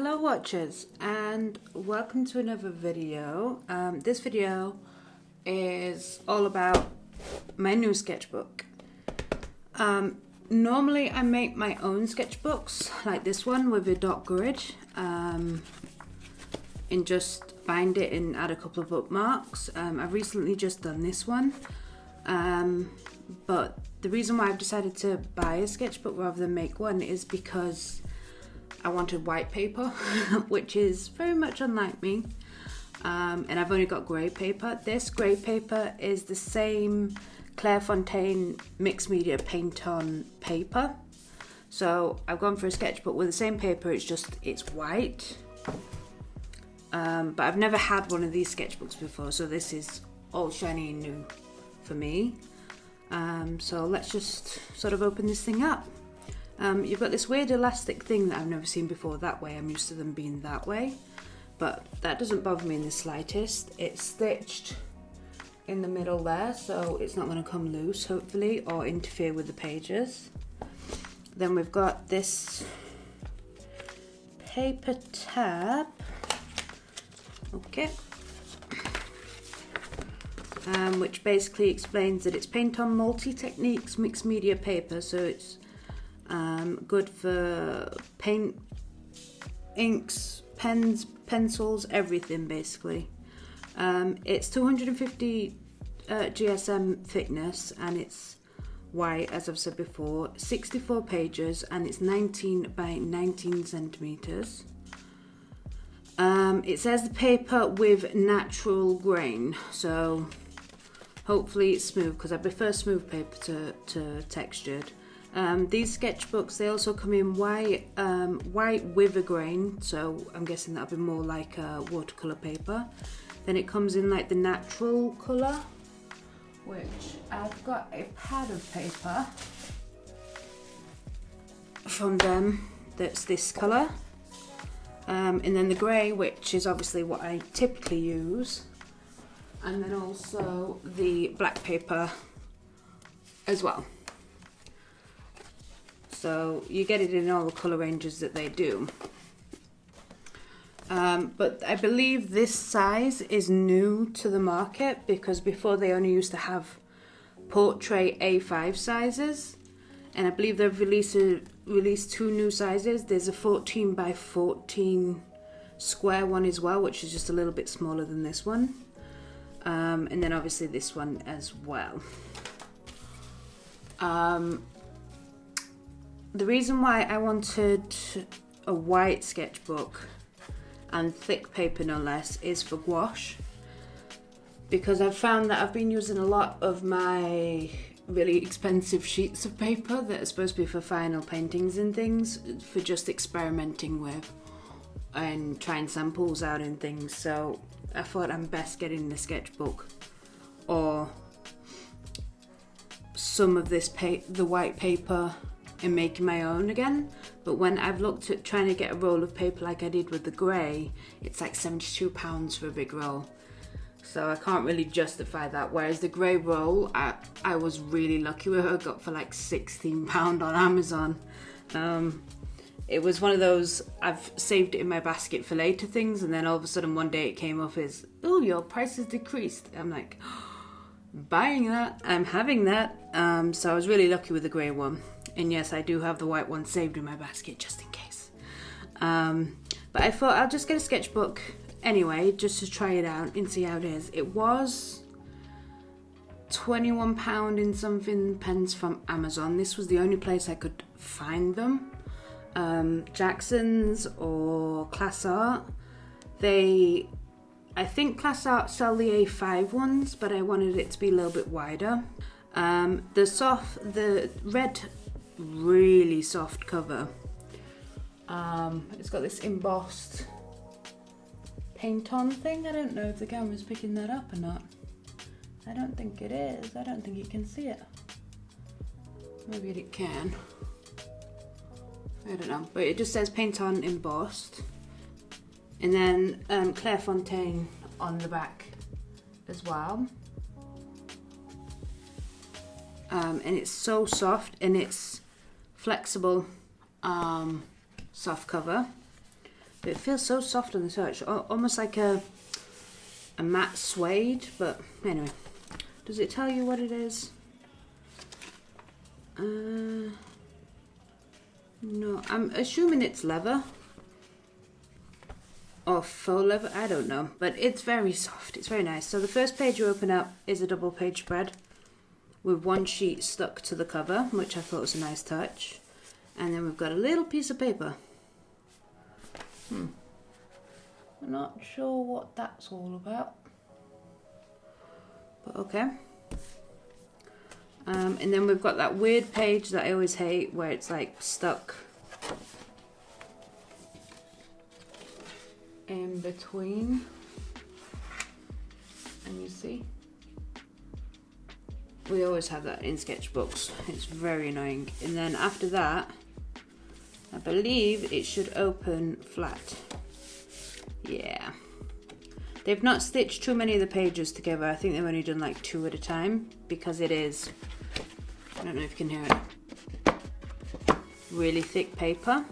Hello watchers, and welcome to another video. This video is all about my new sketchbook. Normally I make my own sketchbooks like this one with a dot grid and just bind it and add a couple of bookmarks. I've recently just done this one, but the reason why I've decided to buy a sketchbook rather than make one is because I wanted white paper, which is very much unlike me, and I've only got grey paper. This grey paper is the same Clairefontaine mixed media paint on paper, so I've gone for a sketchbook with the same paper, it's white, but I've never had one of these sketchbooks before, so this is all shiny and new for me. So let's just sort of open this thing up. You've got this weird elastic thing that I've never seen before that way. I'm used to them being that way, but that doesn't bother me in the slightest. It's stitched in the middle there, so it's not going to come loose, hopefully, or interfere with the pages. Then we've got this paper tab, okay, which basically explains that it's paint on multi-techniques mixed media paper, so it's good for paint, inks, pens, pencils, everything basically. It's 250 GSM thickness, and it's white, as I've said before, 64 pages, and it's 19 by 19 centimeters. It says the paper with natural grain, so hopefully it's smooth, because I prefer smooth paper to textured. These sketchbooks, they also come in white with a grain, so I'm guessing that'll be more like a watercolor paper. Then it comes in like the natural color, which I've got a pad of paper from them that's this color, and then the grey, which is obviously what I typically use, and then also the black paper as well. So you get it in all the colour ranges that they do. But I believe this size is new to the market, because before they only used to have portrait A5 sizes, and I believe they've released two new sizes. There's a 14 by 14 square one as well, which is just a little bit smaller than this one, and then obviously this one as well. The reason why I wanted a white sketchbook and thick paper no less is for gouache, because I've found that I've been using a lot of my really expensive sheets of paper that are supposed to be for final paintings and things, for just experimenting with and trying samples out and things. So I thought I'm best getting the sketchbook or some of this the white paper and making my own again. But when I've looked at trying to get a roll of paper like I did with the grey, it's like £72 for a big roll, so I can't really justify that. Whereas the grey roll, I was really lucky with. I got for like £16 on Amazon. It was one of those, I've saved it in my basket for later things, and then all of a sudden one day it came up as, oh, your price has decreased. I'm like, buying that, I'm having that. So I was really lucky with the grey one. And yes, I do have the white one saved in my basket just in case. But I thought I'll just get a sketchbook anyway, just to try it out and see how it is. It was £21 in something pence from Amazon. This was the only place I could find them. Jackson's or Class Art. I think Class Art sell the A5 ones, but I wanted it to be a little bit wider. The red, really soft cover. It's got this embossed paint on thing. I don't know if the camera's picking that up or not. I don't think it is. I don't think you can see it. Maybe it can. I don't know, but it just says paint on embossed, and then Clairefontaine on the back as well. And it's so soft, and it's flexible soft cover. But it feels so soft on the touch, almost like a matte suede. But anyway, does it tell you what it is? No, I'm assuming it's leather or faux leather, I don't know, but it's very soft, it's very nice. So the first page you open up is a double page spread with one sheet stuck to the cover, which I thought was a nice touch. And then we've got a little piece of paper. I'm not sure what that's all about, but okay. And then we've got that weird page that I always hate where it's like stuck in between, and you see, we always have that in sketchbooks. It's very annoying. And then after that, I believe it should open flat. Yeah. They've not stitched too many of the pages together. I think they've only done like 2 at a time because it is, I don't know if you can hear it, really thick paper.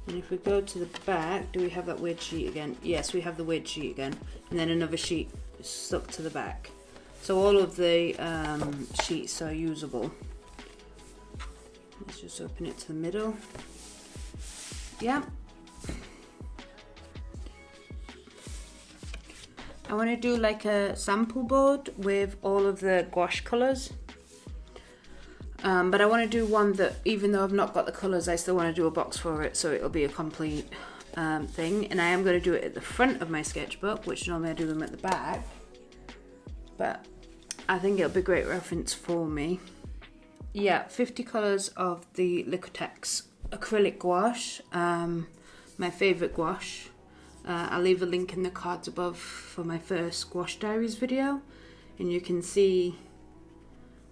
And if we go to the back, do we have that weird sheet again? Yes, we have the weird sheet again. And then another sheet stuck to the back. So all of the sheets are usable. Let's just open it to the middle. Yeah. I want to do like a sample board with all of the gouache colours. But I want to do one that, even though I've not got the colours, I still want to do a box for it, so it'll be a complete thing. And I am going to do it at the front of my sketchbook, which normally I do them at the back. But I think it'll be a great reference for me. Yeah, 50 colours of the Liquitex Acrylic Gouache, my favourite gouache. I'll leave a link in the cards above for my first Gouache Diaries video, and you can see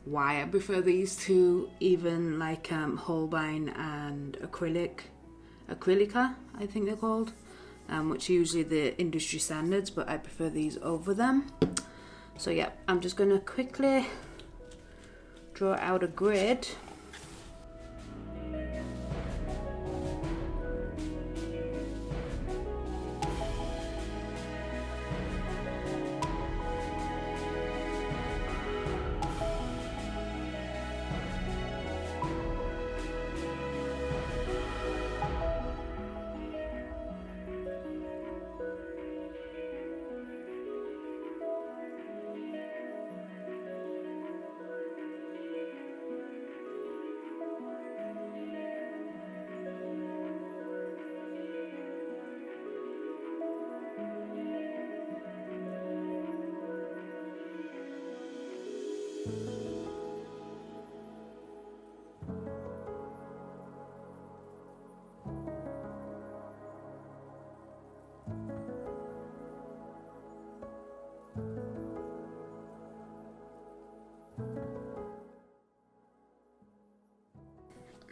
why I prefer these to even like Holbein and Acrylica, I think they're called, which are usually the industry standards, but I prefer these over them. So yeah, I'm just going to quickly draw out a grid.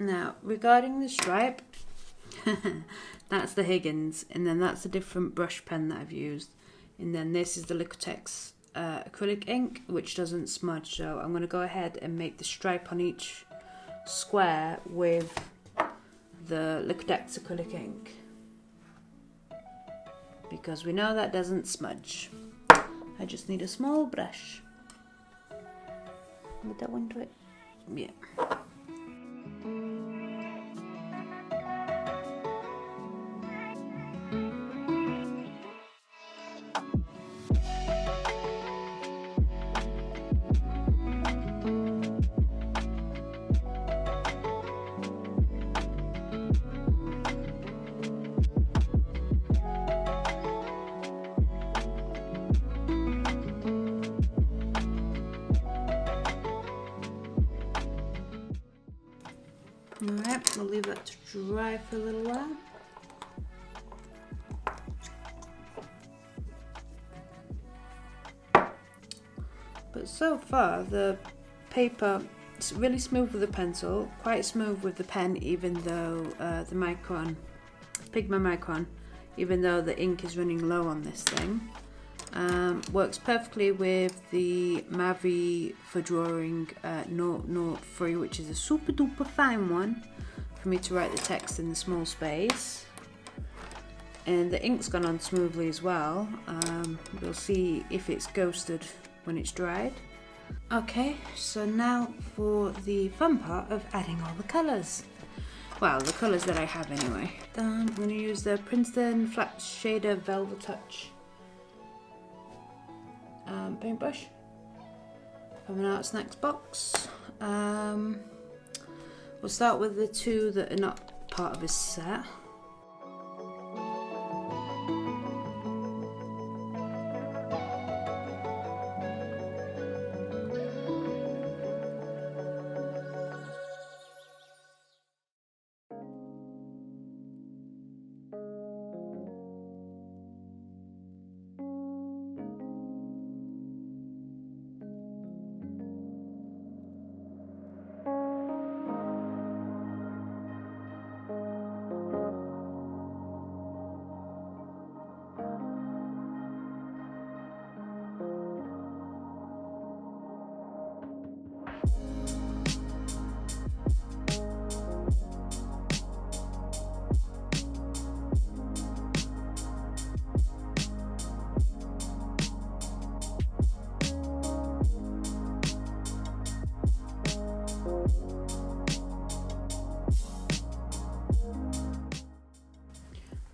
Now, regarding the stripe, that's the Higgins, and then that's a different brush pen that I've used, and then this is the Liquitex acrylic ink, which doesn't smudge. So I'm going to go ahead and make the stripe on each square with the Liquitex acrylic ink, because we know that doesn't smudge. I just need a small brush. Would that one do it? Yeah. Alright, we'll leave that to dry for a little while. But so far the paper is really smooth with the pencil, quite smooth with the pen, even though the Pigma Micron, even though the ink is running low on this thing. Works perfectly with the Mavi for drawing Note 03, which is a super duper fine one for me to write the text in the small space. And the ink's gone on smoothly as well. We'll see if it's ghosted when it's dried. Okay, so now for the fun part of adding all the colours. Well, the colours that I have anyway. I'm going to use the Princeton Flat Shader Velvet Touch paintbrush from an Art Snacks box. We'll start with the two that are not part of this set.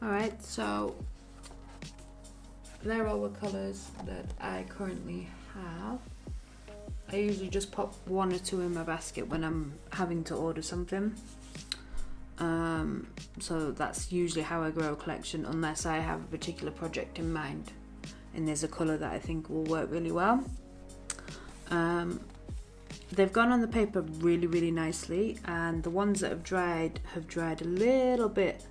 Alright, so there are all the colours that I currently have. I usually just pop one or two in my basket when I'm having to order something. So that's usually how I grow a collection, unless I have a particular project in mind and there's a colour that I think will work really well. They've gone on the paper really nicely, and the ones that have dried a little bit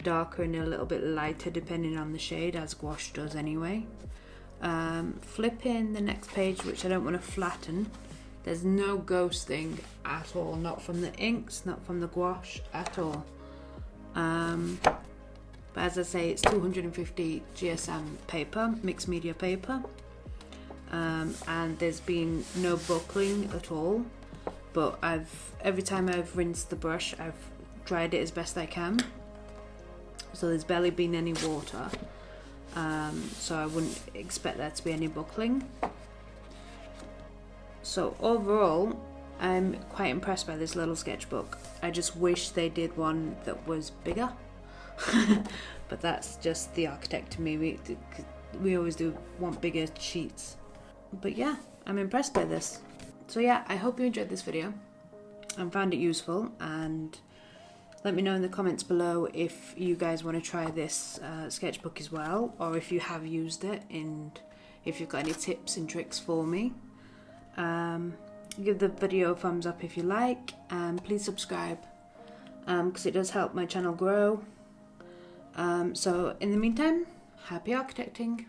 darker and a little bit lighter depending on the shade, as gouache does anyway. Flipping the next page, which I don't want to flatten, there's no ghosting at all, not from the inks, not from the gouache at all. But as I say, it's 250 GSM paper, mixed media paper, and there's been no buckling at all, but every time I've rinsed the brush, I've dried it as best I can. So there's barely been any water, so I wouldn't expect there to be any buckling. So overall, I'm quite impressed by this little sketchbook. I just wish they did one that was bigger, but that's just the architect to me. We always want bigger sheets. But yeah, I'm impressed by this. So yeah, I hope you enjoyed this video and found it useful, and let me know in the comments below if you guys want to try this sketchbook as well, or if you have used it and if you've got any tips and tricks for me. Give the video a thumbs up if you like, and please subscribe because it does help my channel grow. So in the meantime, happy architecting!